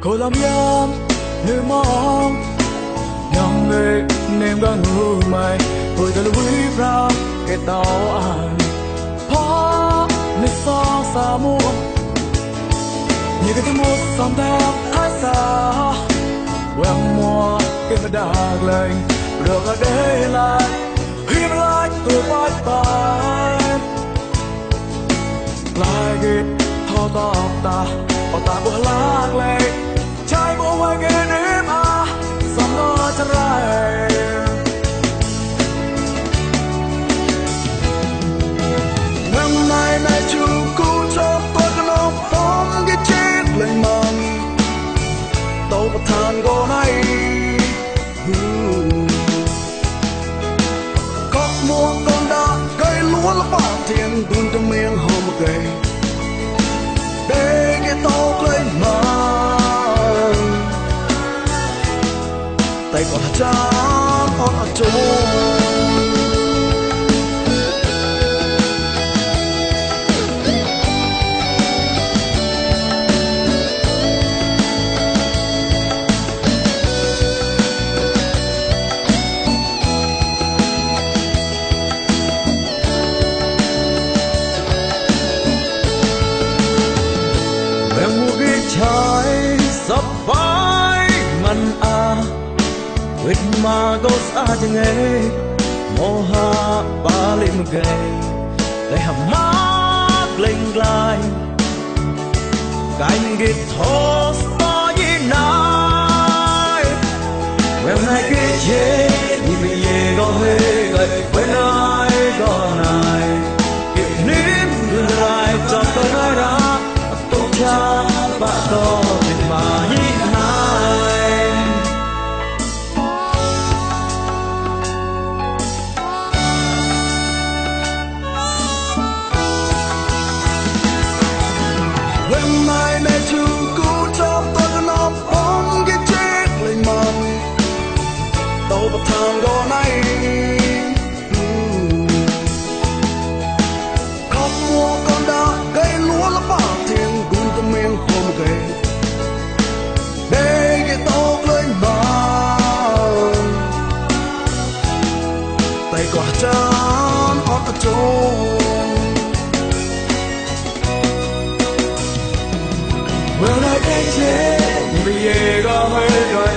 cô làm yam người mong nhong người nem ga ngu mai hồi ta lui ra cái tao an phá nê sa sa mua như cái mua sam đạp ai xa quăng mua cái mà đạc lên được ở đây lại hiếm lại tôi bắt tay lại ghét thò tóc ta ở ta bữa lạc lên trái bộ ngoài cái nếm à sam đó chân lại năm nay này chú cũng cho tôi cái nó phóng cái chết lên mong tàu bát than go này có mua con đã cây lúa là bao tiền đun trong miệng hòm một cây để cái tàu lên mong tay còn chán ở chỗ trái sắp vai ngăn a quyết mà có xa chẳng nghe mô ha ba lim gầy để hàm mát lên lại cánh gịt thô so với nai quẹo này cái chế đi về về có hê gầy quên ai có này kịp nín đưa lại cho tôi nói ra tôi cha bạn có tình mà nhìn này when mai này chú cứu cho tôi nó bóng cái chết lên mong tàu bát than go này khóc mua con đã cây lúa là bao tiền đun trong miệng hòm gầy để cái tóc lên mong tay quả chán ở chỗ vừa lại cái chết vì có hơi rồi